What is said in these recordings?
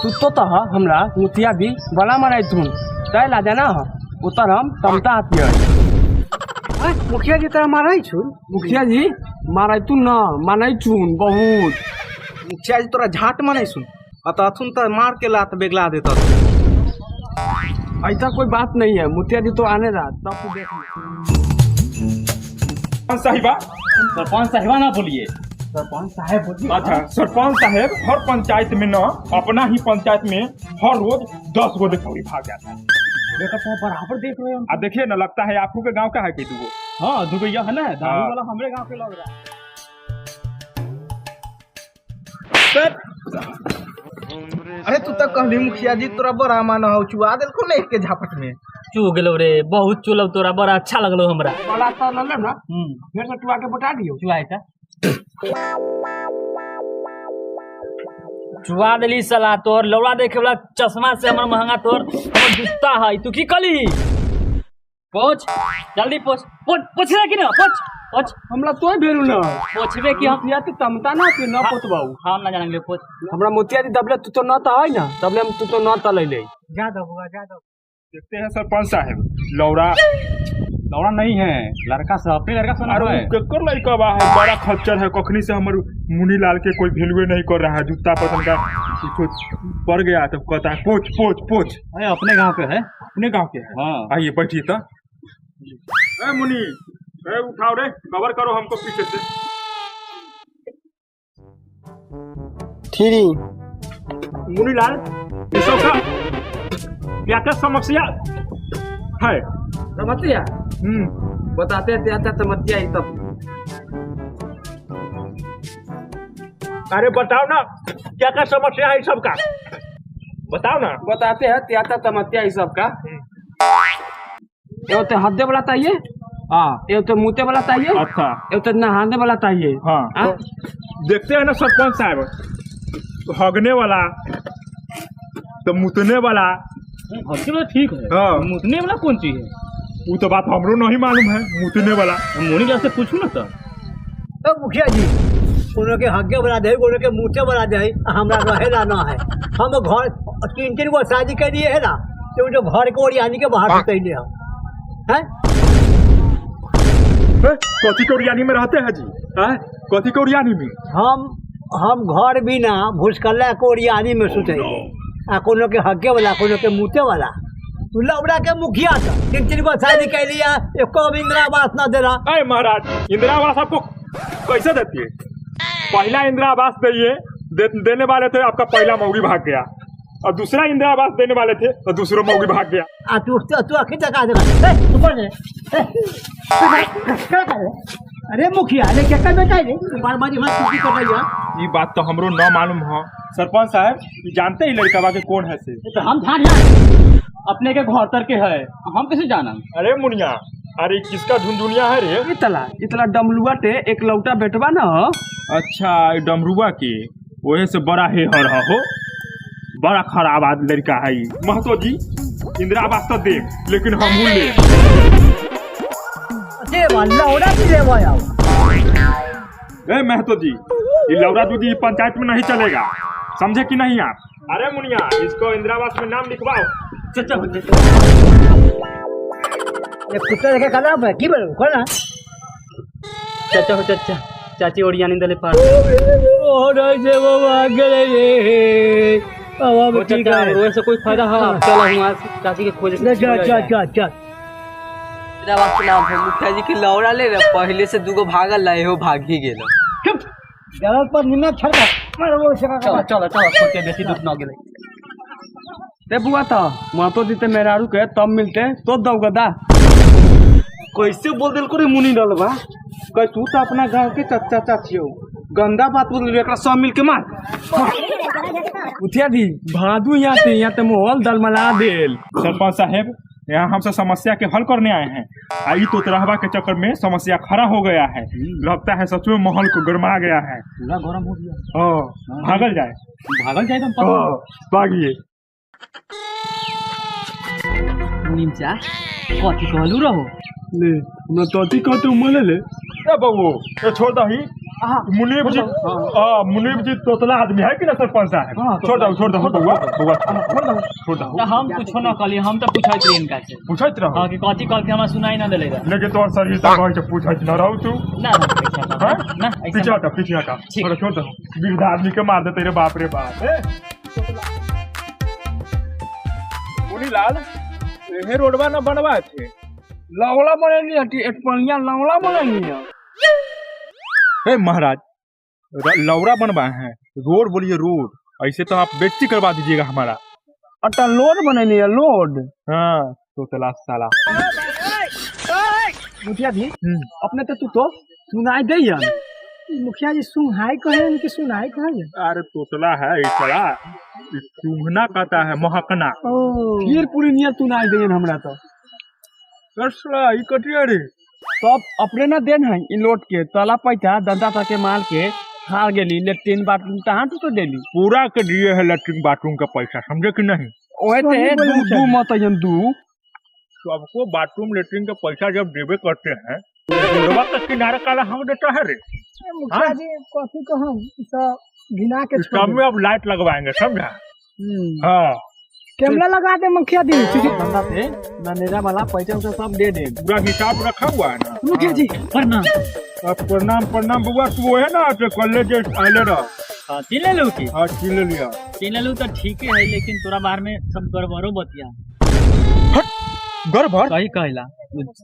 तू तो हमरा मुखिया भी बड़ा मारे तुम तय ला देना उतर हम तमता आती मुखिया जी तरह मारा छुन मुखिया जी मारा तू न माना छुन बहुत मुखिया जी तोरा झाट माने सुन अतुन तो मार के लात बेगला देता ऐसा कोई बात नहीं है मुखिया जी तो आने रहा तब तू देख सरपंच साहिबा ना बोलिए सरपंच साहब बोलिए। अच्छा सरपंच साहब हर पंचायत में न अपना ही पंचायत में हर रोज 10 गो देखौरी भाग जाता है। देखा तो बराबर देख रहे हो। देखिए ना लगता है आपको के गांव का है कि दुगो। हाँ दुगैया है ना दारू वाला हमरे गांव के लग रहा है। अरे तू तो कहली मुखिया जी तोरा बड़ा माना हो चुआ दिल को एक के झापट में चू गेलो रे बहुत चुलब तोरा बड़ा अच्छा लगलो हमरा बड़ा तो लल्ले ना फिर से टुआ के बता दियो चुआ था चुआ देली साला तोर लौड़ा देखे वाला चश्मा से हमर महंगा तोर हमर जूता है तू की कली पोछ जल्दी पोछ पोछ रे कि ना पोछ हमरा तोय भेलु ना पोछबे कि हम या तो तमता ना कि न पोतबाऊ हम ना जानेंगे पोछ हमरा मोतिया दी दबले तू तो न त है ना तबले हम तू तो न त ले ले जा दबुआ जा दो देखते हैं सरपंच साहब लौड़ा नहीं है लड़का से अपने लड़का सुना अरे केकर लड़का बा है बड़ा खच्चर है कखनी से हमर मुनी लाल के कोई वैल्यू नहीं कर रहा है जूता पतन का कुछ पड़ गया तो कहता है पोछ पोछ पोछ अरे अपने गांव के है अपने गांव के है। हाँ आइए बैठिए तो ए मुनी ए उठाओ रे कवर करो हमको पीछे से ठीक मुनी लाल ये सब का क्या क्या समस्या है समस्या बताते थे समस्या ही तब अरे बताओ ना क्या क्या समस्या है सबका बताओ ना बताते हैं त्याता समस्या ही सबका ये तो हद्दे वाला चाहिए हाँ ये तो मुँते वाला चाहिए अच्छा ये तो नहाने वाला चाहिए हाँ देखते हैं ना सरपंच साहब हगने वाला तो मुतने वाला ठीक है हाँ मुतने वाला कौन चीज है वो तो बात हमरो नहीं मालूम है मुतने वाला मोनी लाल से पूछू ना तो मुखिया जी कोनो के हग्गे बना दे कोनो के मुँहे बना दे हमरा रहेला ना है हम घर 3 गो शादी कर दिए है ना तो जो घर के ओरियानी के बाहर से कैले हैं कथी के ओरियानी में रहते हैं जी हैं कथी के ओरियानी में हम घर बिना भूसकल्ला के ओरियानी में सुते आ कोनो के हग्गे वाला कोनो के मुँहे वाला लौड़ा के मुखिया था 3 गो शादी कर लिया एको इंदिरा आवास न दे रहा। अरे महाराज इंदिरा आवास आपको कैसे देती है पहला इंदिरा आवास देने वाले थे आपका पहला मौगी भाग गया और दूसरा इंदिरा आवास देने वाले थे तो दूसरा मौगी भाग गया तू आखिर तक आ देगा अरे मुखिया ने क्या कर बेटा बार बार कर रही है ये बात तो हमरो न मालूम हो सरपंच साहब जानते ही लड़का के कौन है से तो हम ध्यान अपने के घर तर के है हम कैसे जाना अरे मुनिया अरे किसका झुनझुनिया है रे इतला डमलुआ टे एक लौटा बेटवा ना अच्छा डमरुआ के वही से बड़ा है हर हो बड़ा खराब आदमी लड़का है महतो जी इंदिरा आवास तो दे लेकिन हम ले महतो जी ये लौरा दूधी पंचायत में नहीं चलेगा समझे कि नहीं आप अरे मुनिया इसको इंदिरा आवास में नाम लिखवाओ चाचा कुत्ता देखे खराब है की बोलो खोला चाचा हो चाचा चाची ओरियानी दले पार ओ नहीं से वो भाग गए रे अब ठीक है रोए से कोई फायदा है चलो हम चाची के खोज चल मुखिया जी के लौड़ा ले रहे पहले से दूगो भागल लाए हो भाग ही गेलो जरूरत पर निमक छड़का मारो वो चलो चलो चलो खोज बेसी दुख न गेले ते बुआ तो मातो जीते मेहरारू के तब मिलते तो दौगदा कैसे बोल दिल को रे मुनी डलबा कह तू तो अपना गांव के चाचा चाची हो गंदा बात बोल रही एकरा सब मिल के मार उठिया दी भादू यहाँ ते मोहल दलमला देल सरपंच साहब यहाँ हमसे समस्या के हल करने आए हैं आई तो तरहबा के चक्कर में समस्या खड़ा हो गया है लगता है सच में माहौल को गरमा गया है पूरा गरम हो गया भागल जाए तो भागिए निमचा कथी कहलू रहो ले मैं तोती कहते उमले ले ए बबू ये छोड़ दही मुनीब जी मुनीब जी तोतला आदमी है कि ना सरपंच साहब छोड़ दो बउआ छोड़ दो तो हम कुछ ना कली हम तो पूछत रही इनका से पूछत रहो हां कि कथी कल के हमरा सुनाई ना देले लेकिन तोर शरीर तक कहे छ पूछत न रहू तू ना ना पीछे हटा छोड़ दो वृद्ध आदमी के मार देते रे बाप रे बाप मुनीलाल ये रोडवा न बनवा थे लौला बनेली हटी एक पनिया लौला बनेली है हे महाराज लौरा बनवाए हैं रोड बोलिए रोड ऐसे तो आप बेइज्जती करवा दीजिएगा हमारा अट्टा लोड बनेली है लोड हाँ तोतला साला मुखिया जी अपने तो सुनाई दे मुखिया जी सुनाई कहे उनकी सुनाई कहे अरे तोतला है इसला चूहना कहता है महकना फिर पूरी नियत सुनाई दे हमरा तो कसला ई कटिया रे सब अपने ना देन है इ लोट के तला पैसा दंदा तक के माल के हार गेली लेट्रिन बाथरूम कहाँ तो देली पूरा के दिए है लेट्रिन बाथरूम का पैसा समझे कि नहीं ओए ते दू मत यन दू सबको बाथरूम लेट्रिन का पैसा जब देवे करते हैं रोडवा का किनारे काला हम देता है रे मुखिया जी कथी कहूं सब गिना के सब में अब लाइट लगवाएंगे समझा हाँ कैमरा लगा दे मुखिया जी दंदा पे ननेरा वाला पैसा उसे सब दे दे पूरा हिसाब रखा हुआ है ना मुखिया जी प्रणाम प्रणाम बुआ तू है ना तो कॉलेज आले रहा हां चिल्ले लो की हाँ चिल्ले लिया चिल्ले लो तो ठीक है लेकिन तोरा बार में सब गड़बड़ो बतिया गड़बड़ कही कहला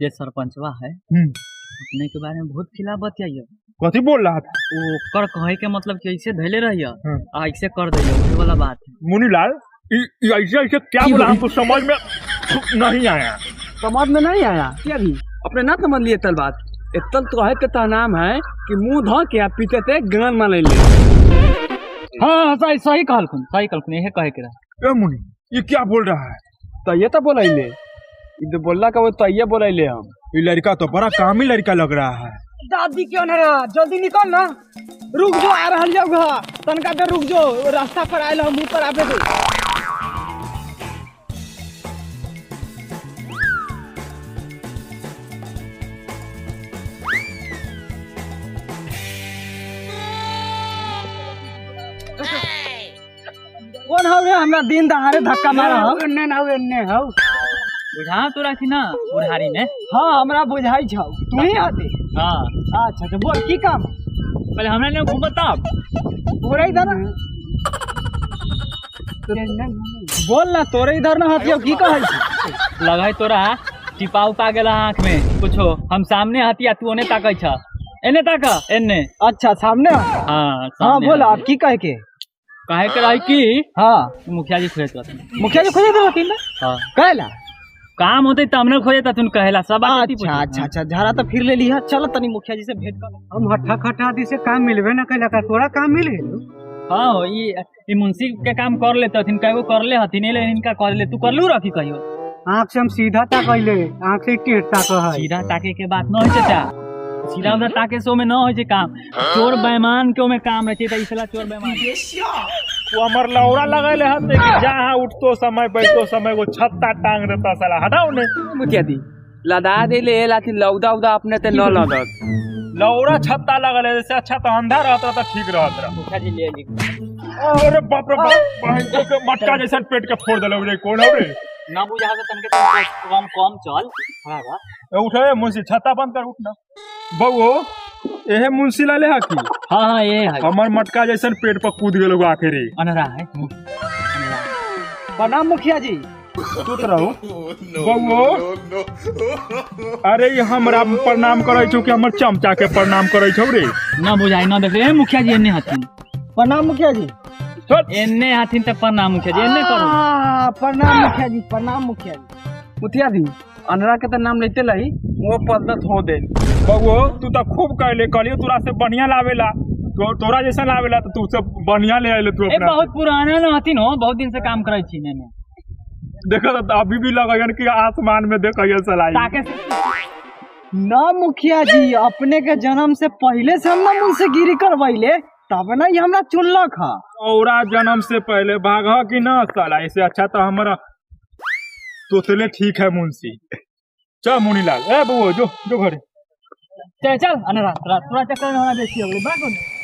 जे सरपंचवा है अपने के बारे में बहुत खिलाफ बतियाइयो कथी बोल रहा था वो कर कहे के मतलब कि ऐसे धैले रहियो ऐसे कर दियो ये वाला बात है मुनीलाल ऐसे क्या बोला हमको समझ में नहीं आया समझ में नहीं आया क्या भी अपने ना समझ लिए तल बात इतल तो है के नाम है कि मुंह धो के पीते थे गन मान ले हाँ सही कहलकुन यही कहे के रहा मुनी ये क्या बोल रहा है तो ये तो बोला ले तो बोलला का वो तो ये बोला ले हम ये लड़का तो बड़ा कामी लड़का लग रहा है दादी क्यों ना रहा जल्दी निकल ना रुक जो आ रहा जाओ तनका देर रुक जो रास्ता पर आयल हम मुंह पर आवे दो कौन हो रे हमरा दिन दहाड़े धक्का मारा हो एन्ने हो बुझा तो रखी ना बुढ़ारी में हाँ हमरा बुझाई छौ तू ही आते हाँ अच्छा तो बोल की काम पहले हमने ने घूमता तोरे इधर बोल ना तोरे इधर ना हतियो की कहै छी लगाई तोरा टिपा उपा गेला आँख में कुछो हम सामने हतिया तू ओने ताकै छ एने ताका एने अच्छा सामने हाँ बोल आप की कहे के रही की हाँ मुखिया जी खोजे रहते मुखिया जी खोजे रहती ना हाँ कहला काम होते तब न खोजे तुम कहेला सब अच्छा झारा तो फिर ले लिया चल तनी मुखिया जी से भेंट कर हम हट्ठा खट्टा दी से काम मिलबे ना कैला का तोरा काम मिले हाँ ये मुंशी के काम कर लेते हथिन कई कर ले हथिन लेकिन इनका कर ले तू कर लू रखी कहियो आँख से हम सीधा ताकैले आँख से टेढ़ ताक है सीधा ताके के बात न होय चाचा सीधा उधर ताके से में न होय काम चोर बेईमान के में काम रहते त इसला चोर बेईमान वो हमर लौड़ा लगल है कि जहां उठतो समय बैठतो समय वो छत्ता टांग देता साला हटाओ ने मुखिया दी लदा दे ले लाती लौदा उदा अपने ते न लगत लौड़ा छत्ता लगल है जैसे अच्छा तो अंधा रहता तो ठीक रहता मुखिया जी ले ली अरे बाप रे बाप बहन के मटका जैसा पेट के फोड़ देले रे कौन हो रे ना बुझा तो तनके कम चल हां उठे मुंशी छत्ता बंद कर उठ ना बउओ एहे मुंशी लाले हा की हां ये है हमर मटका जैसा पेट पर कूद गेलो आखिरी अनरा है प्रणाम मुखिया जी चुप रहो बउओ अरे ये हमरा प्रणाम करे छौ कि हमर चमचा के प्रणाम करे छौ रे ना बुझाई ना देखे मुखिया जी एने हथिन प्रणाम मुखिया जी एने हथिन त प्रणाम मुखिया जी एने करो प्रणाम मुखिया जी प्रणाम मुखिया जी मुखिया दी अनरा के तो नाम लेते लही वो पद्धत हो दे बउओ तू तो खूब कहले कहलियो तोरा से बढ़िया लावेला तो तोरा जैसा लावेला तो तू सब बढ़िया ले आइले तू अपना बहुत पुराना न हथिन हो बहुत दिन से काम करे छी ने देखो तो अभी भी लगन कि आसमान में देखिए सलाई ताके ना मुखिया जी अपने के जन्म से पहले से हम ना मुझसे गिरी करवाइले तब ना ये हमरा चुनलक हा औरा जन्म से पहले भाग कि ना साला इससे अच्छा तो हमारा तो चले ठीक है मुंशी चल मुनीलाल ए बउओ जो घरे चल चल अनरा तोरा चक्कर में हमारा बेसी हो गई बात